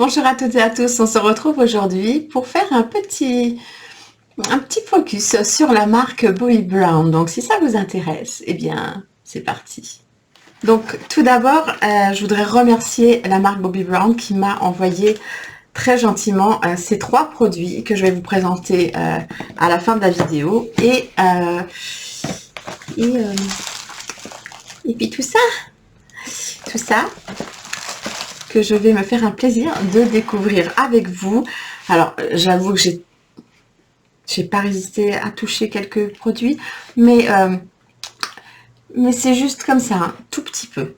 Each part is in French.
Bonjour à toutes et à tous, on se retrouve aujourd'hui pour faire un petit focus sur la marque Bobbi Brown. Donc si ça vous intéresse, eh bien c'est parti. Donc tout d'abord, je voudrais remercier la marque Bobbi Brown qui m'a envoyé très gentiment ces 3 produits que je vais vous présenter à la fin de la vidéo. Et puis tout ça que je vais me faire un plaisir de découvrir avec vous. Alors j'avoue que j'ai pas résisté à toucher quelques produits, mais c'est juste comme ça, hein, tout petit peu.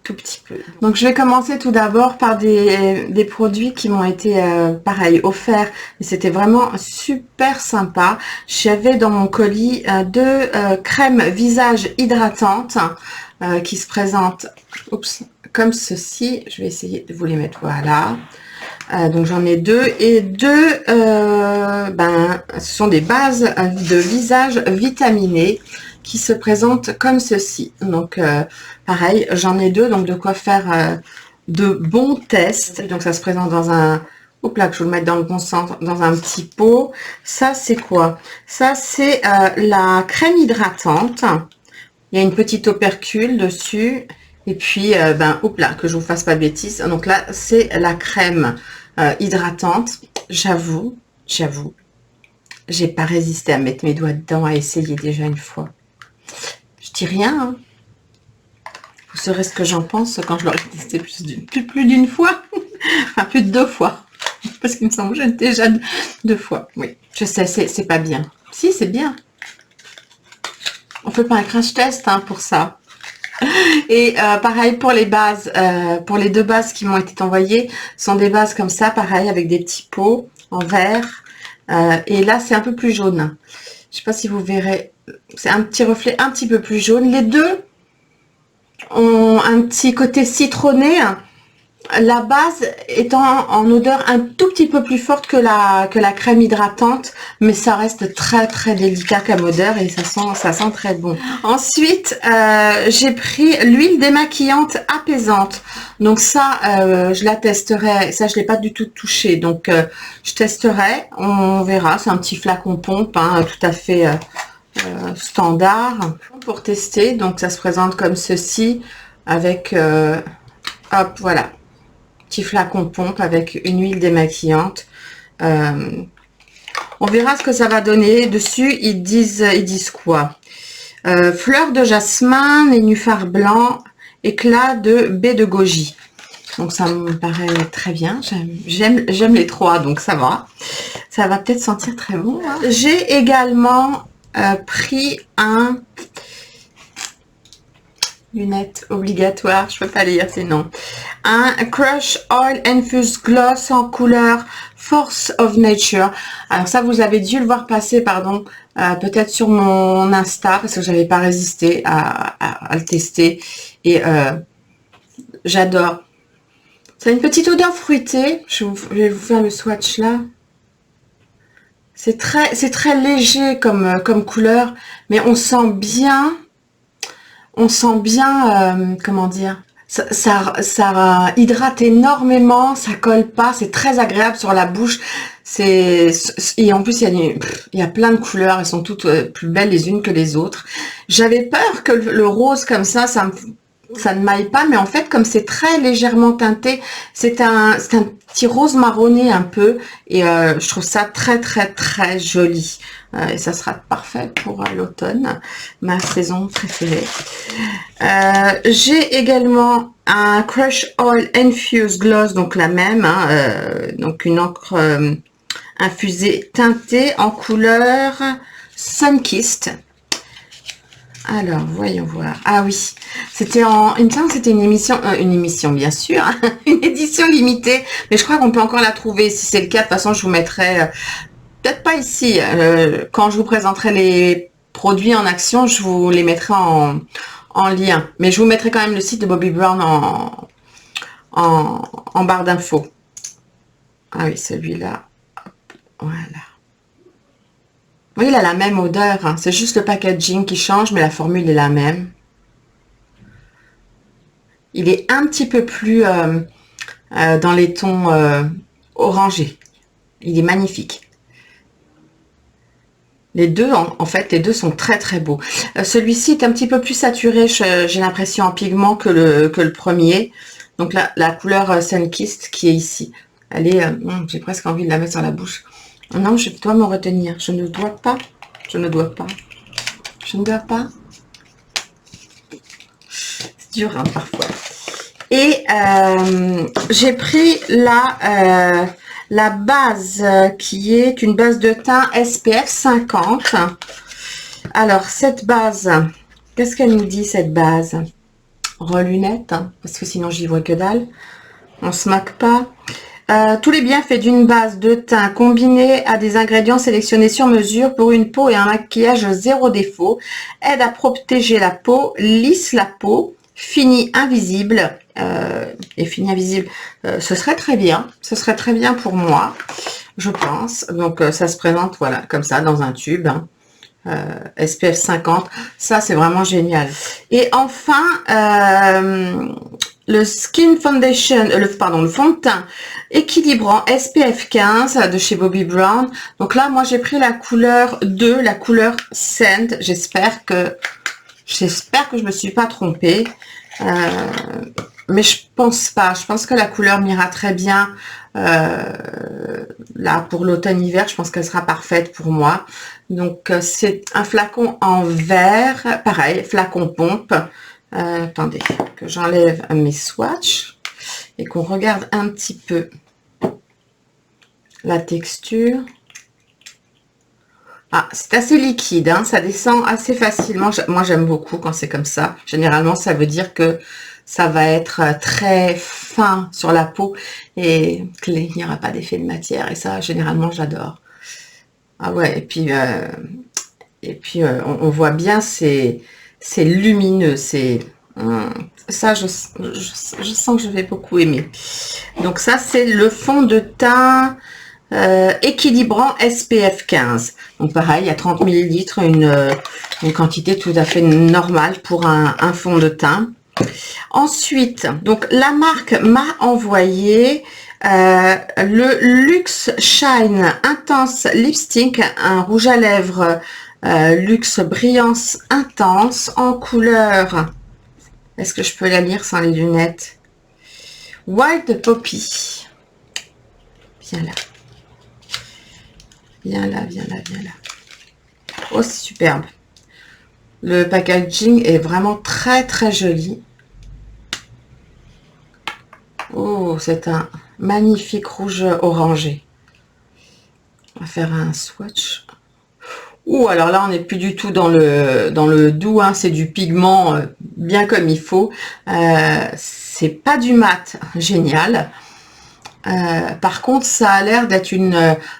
Donc je vais commencer tout d'abord par des produits qui m'ont été pareil offerts, et c'était vraiment super sympa. J'avais dans mon colis 2 crèmes visage hydratantes qui se présentent comme ceci. Je vais essayer de vous les mettre, voilà. Donc j'en ai 2 et 2 ce sont des bases de visage vitaminées qui se présentent comme ceci. Donc pareil, j'en ai 2, donc de quoi faire de bons tests. Donc ça se présente dans un, hop là, que je vais le mettre dans le bon sens, dans un petit pot. Ça c'est quoi? Ça c'est la crème hydratante. Il y a une petite opercule dessus. Et puis, hop là, que je vous fasse pas de bêtises. Donc là, c'est la crème hydratante. J'avoue, j'ai pas résisté à mettre mes doigts dedans, à essayer déjà une fois. Je dis rien, hein. Vous saurez ce que j'en pense quand je l'aurai testé plus d'une fois. Enfin, plus de 2 fois. Parce qu'il me semble que j'ai déjà 2 fois. Oui, je sais, c'est pas bien. Si, c'est bien. On fait pas un crash test hein, pour ça. Et pareil pour les bases, pour les 2 bases qui m'ont été envoyées, sont des bases comme ça, pareil, avec des petits pots en verre. Et là, c'est un peu plus jaune. Je sais pas si vous verrez, c'est un petit reflet un petit peu plus jaune. Les 2 ont un petit côté citronné. La base étant en odeur un tout petit peu plus forte que la crème hydratante, mais ça reste très très délicat comme odeur et ça sent très bon. Ensuite, j'ai pris l'huile démaquillante apaisante. Donc ça, je la testerai. Ça, je l'ai pas du tout touché. Donc, je testerai. On verra. C'est un petit flacon pompe, hein, tout à fait standard pour tester. Donc, ça se présente comme ceci avec, hop, voilà. Petit flacon pompe avec une huile démaquillante. On verra ce que ça va donner. Dessus, ils disent quoi? Fleurs de jasmin, nénuphar blanc, éclat de baie de goji. Donc ça me paraît très bien. J'aime les 3, donc ça va. Ça va peut-être sentir très bon. Hein. J'ai également pris un lunettes obligatoires, je peux pas lire sinon. Un Crush Oil Infused Gloss en couleur Force of Nature. Alors ça, vous avez dû le voir passer, pardon, peut-être sur mon Insta, parce que j'avais pas résisté à le tester. Et j'adore. Ça a une petite odeur fruitée. Je vais vous faire le swatch là. C'est très léger comme couleur, mais on sent bien, comment dire, ça hydrate énormément, ça colle pas, c'est très agréable sur la bouche. Et en plus il y a plein de couleurs, elles sont toutes plus belles les unes que les autres. J'avais peur que le rose comme ça ne m'aille pas, mais en fait comme c'est très légèrement teinté, c'est un petit rose marronné un peu, et je trouve ça très très très joli. Et ça sera parfait pour l'automne, ma saison préférée. J'ai également un Crush Oil Infused Gloss, donc la même, hein, donc une encre infusée teintée en couleur Sunkissed. Alors, voyons voir. Ah oui, c'était il me semble que c'était une émission bien sûr, hein, une édition limitée, mais je crois qu'on peut encore la trouver. Si c'est le cas, de toute façon, je vous mettrai, peut-être pas ici, quand je vous présenterai les produits en action, je vous les mettrai en lien. Mais je vous mettrai quand même le site de Bobbi Brown en barre d'infos. Ah oui, celui-là, voilà. Oui, il a la même odeur, hein. C'est juste le packaging qui change, mais la formule est la même. Il est un petit peu plus dans les tons orangé. Il est magnifique. Les deux, en fait, les deux sont très très beaux. Celui-ci est un petit peu plus saturé, j'ai l'impression, en pigment que le premier. Donc la couleur Sunkissed qui est ici. Elle est, j'ai presque envie de la mettre sur la bouche. Non, je dois me retenir. Je ne dois pas. Je ne dois pas. Je ne dois pas. C'est dur hein, parfois. Et j'ai pris la base qui est une base de teint SPF 50. Alors, cette base, qu'est-ce qu'elle nous dit, cette base? Relunettes, hein, parce que sinon, j'y vois que dalle. On se moque pas. Tous les bienfaits d'une base de teint combinée à des ingrédients sélectionnés sur mesure pour une peau et un maquillage zéro défaut. Aide à protéger la peau, lisse la peau, fini invisible. Et fini invisible, ce serait très bien. Ce serait très bien pour moi, je pense. Donc, ça se présente, voilà, comme ça, dans un tube. Hein. SPF 50. Ça, c'est vraiment génial. Et enfin, le Skin Foundation, le fond de teint équilibrant SPF 15 de chez Bobbi Brown. Donc là, moi, j'ai pris la couleur 2, la couleur Sand. J'espère que je me suis pas trompée. Mais je pense pas. Je pense que la couleur m'ira très bien. Là, pour l'automne-hiver, je pense qu'elle sera parfaite pour moi. Donc, c'est un flacon en verre. Pareil, flacon pompe. Attendez, que j'enlève mes swatchs et qu'on regarde un petit peu la texture. Ah, c'est assez liquide, hein, ça descend assez facilement. Moi, j'aime beaucoup quand c'est comme ça. Généralement, ça veut dire que ça va être très fin sur la peau et qu'il n'y aura pas d'effet de matière. Et ça, généralement, j'adore. Ah ouais, et puis on voit bien, c'est lumineux. Ça, je sens que je vais beaucoup aimer. Donc ça, c'est le fond de teint équilibrant SPF 15. Donc pareil, il y a 30 millilitres, une quantité tout à fait normale pour un fond de teint. Ensuite, donc la marque m'a envoyé le Luxe Shine Intense Lipstick, un rouge à lèvres Luxe Brillance Intense en couleur, est-ce que je peux la lire sans les lunettes? Wild Poppy. Viens là. Viens là, viens là, viens là. Oh, c'est superbe. Le packaging est vraiment très très joli. Oh, c'est un magnifique rouge orangé. On va faire un swatch. Ouh, alors là, on n'est plus du tout dans le doux, hein, c'est du pigment bien comme il faut. C'est pas du mat, génial. Par contre, ça a l'air d'être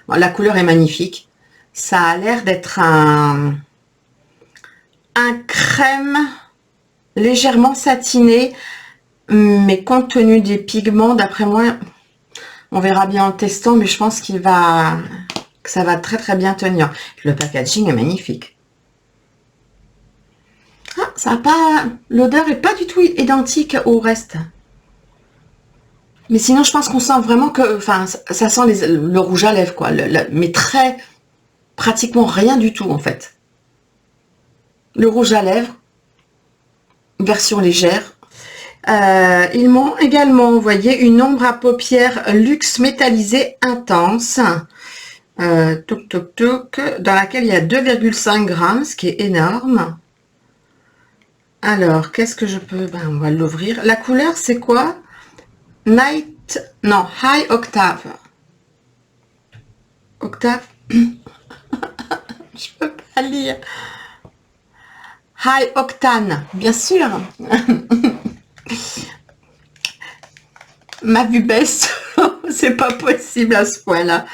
la couleur est magnifique. Ça a l'air d'être un crème légèrement satiné, mais compte tenu des pigments, d'après moi, on verra bien en testant, mais je pense que ça va très très bien tenir. Le packaging est magnifique. Ah, ça a pas, l'odeur est pas du tout identique au reste. Mais sinon, je pense qu'on sent vraiment que, enfin, ça sent le rouge à lèvres, quoi. Mais pratiquement rien du tout, en fait. Le rouge à lèvres, version légère. Ils m'ont également envoyé une ombre à paupières luxe métallisée intense. Toc toc toc, dans laquelle il y a 2,5 grammes, ce qui est énorme. Alors, qu'est-ce que je peux... Ben, on va l'ouvrir. La couleur, c'est quoi? Night... Non, High Octave. Octave. Je peux pas lire. High Octane, bien sûr. Ma vue baisse. C'est pas possible à ce point-là.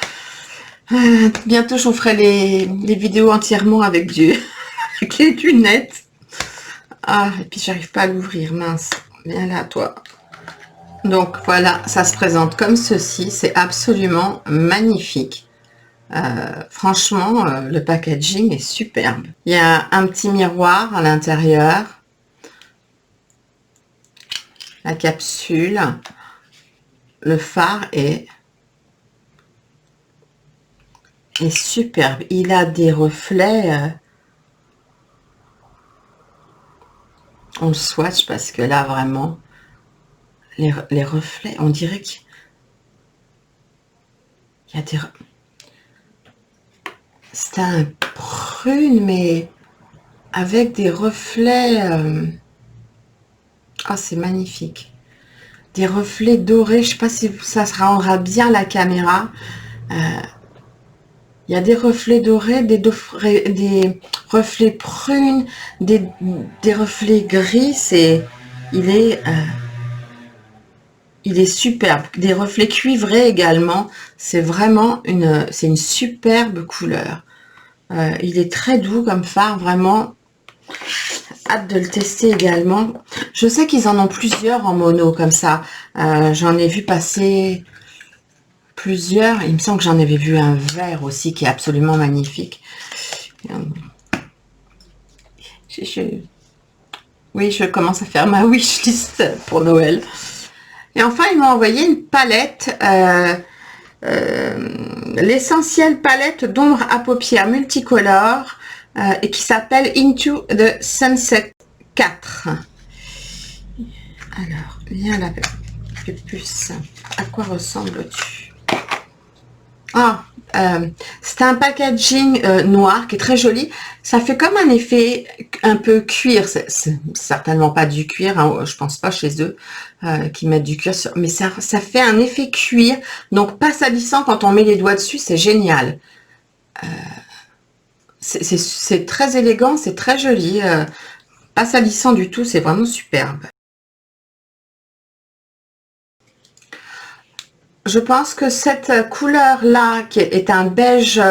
Bientôt, je vous ferai les vidéos entièrement avec les lunettes. Ah, et puis j'arrive pas à l'ouvrir, mince. Viens là, toi. Donc voilà, ça se présente comme ceci. C'est absolument magnifique. Franchement, le packaging est superbe. Il y a un petit miroir à l'intérieur. La capsule. Le fard est est superbe. Il a des reflets. On le swatch parce que là, vraiment, les reflets, on dirait qu'il y a des... C'est un prune, mais avec des reflets... Ah, c'est magnifique. Des reflets dorés. Je sais pas si ça se rendra bien à la caméra. Il y a des reflets dorés, des reflets prunes, des reflets gris. Il est superbe. Des reflets cuivrés également. C'est vraiment c'est une superbe couleur. Il est très doux comme phare, vraiment. Hâte de le tester également. Je sais qu'ils en ont plusieurs en mono comme ça. J'en ai vu passer plusieurs. Il me semble que j'en avais vu un vert aussi qui est absolument magnifique. Oui, je commence à faire ma wishlist pour Noël. Et enfin, ils m'ont envoyé une palette, l'essentiel palette d'ombre à paupières multicolore et qui s'appelle Into the Sunset 4. Alors, viens là, puce. À quoi ressemble-tu? Ah, c'est un packaging noir qui est très joli. Ça fait comme un effet un peu cuir. C'est certainement pas du cuir, hein, je pense pas chez eux qui mettent du cuir sur, mais ça fait un effet cuir, donc pas salissant quand on met les doigts dessus. C'est génial. C'est très élégant, c'est très joli, pas salissant du tout, c'est vraiment superbe. Je pense que cette couleur-là, qui est un beige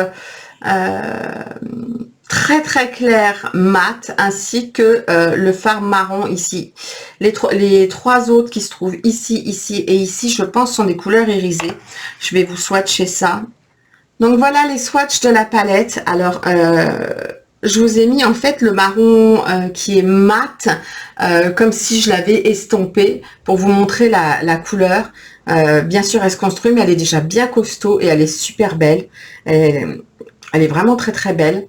très très clair mat, ainsi que le fard marron ici. Les trois autres qui se trouvent ici, ici et ici, je pense, sont des couleurs irisées. Je vais vous swatcher ça. Donc voilà les swatchs de la palette. Alors, je vous ai mis en fait le marron qui est mat, comme si je l'avais estompé pour vous montrer la couleur. Bien sûr, elle se construit, mais elle est déjà bien costaud et elle est super belle. Elle est vraiment très très belle.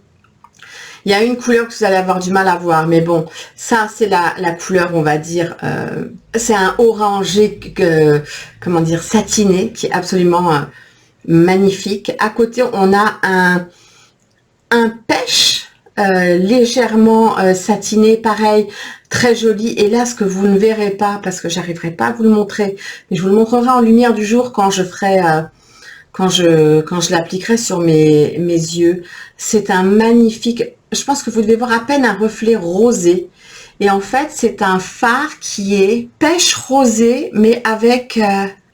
Il y a une couleur que vous allez avoir du mal à voir, mais bon, ça c'est la couleur, on va dire, c'est un orangé, comment dire, satiné, qui est absolument magnifique. À côté, on a un pêche légèrement satiné, pareil, très joli. Et là, ce que vous ne verrez pas, parce que j'arriverai pas à vous le montrer, mais je vous le montrerai en lumière du jour quand je ferai... quand je l'appliquerai sur mes yeux. C'est un magnifique, je pense que vous devez voir à peine un reflet rosé. Et en fait, c'est un fard qui est pêche rosé, mais avec,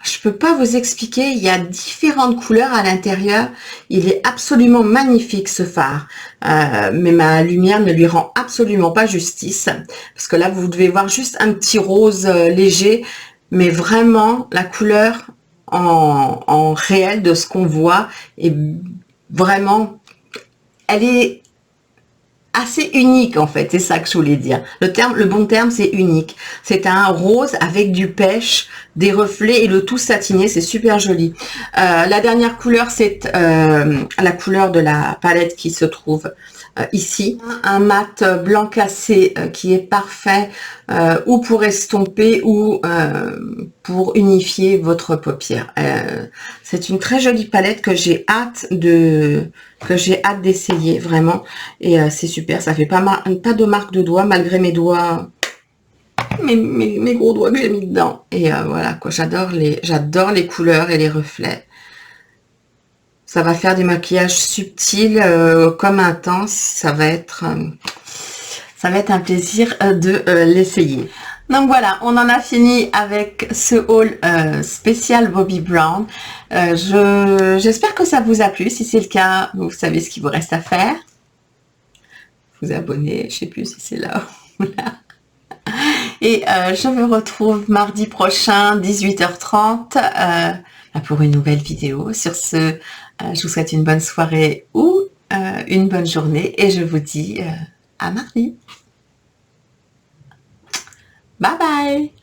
je peux pas vous expliquer, il y a différentes couleurs à l'intérieur. Il est absolument magnifique ce fard. Mais ma lumière ne lui rend absolument pas justice. Parce que là, vous devez voir juste un petit rose léger, mais vraiment la couleur en réel de ce qu'on voit et vraiment elle est assez unique en fait, c'est ça que je voulais dire. Le bon terme c'est unique. C'est un rose avec du pêche, des reflets et le tout satiné, c'est super joli. La dernière couleur c'est la couleur de la palette qui se trouve ici, un mat blanc cassé qui est parfait ou pour estomper ou pour unifier votre paupière. C'est une très jolie palette que j'ai hâte d'essayer vraiment, et c'est super. Ça fait pas de marque de doigts malgré mes doigts, mes gros doigts que j'ai mis dedans. Et voilà quoi, j'adore les couleurs et les reflets. Ça va faire des maquillages subtils comme intenses. Ça va être un plaisir de l'essayer. Donc voilà, on en a fini avec ce haul spécial Bobbi Brown. J'espère que ça vous a plu. Si c'est le cas, vous savez ce qu'il vous reste à faire. Vous abonner, je sais plus si c'est là ou là. Et je vous retrouve mardi prochain, 18h30, pour une nouvelle vidéo. Sur ce, je vous souhaite une bonne soirée ou une bonne journée et je vous dis à mardi. Bye bye!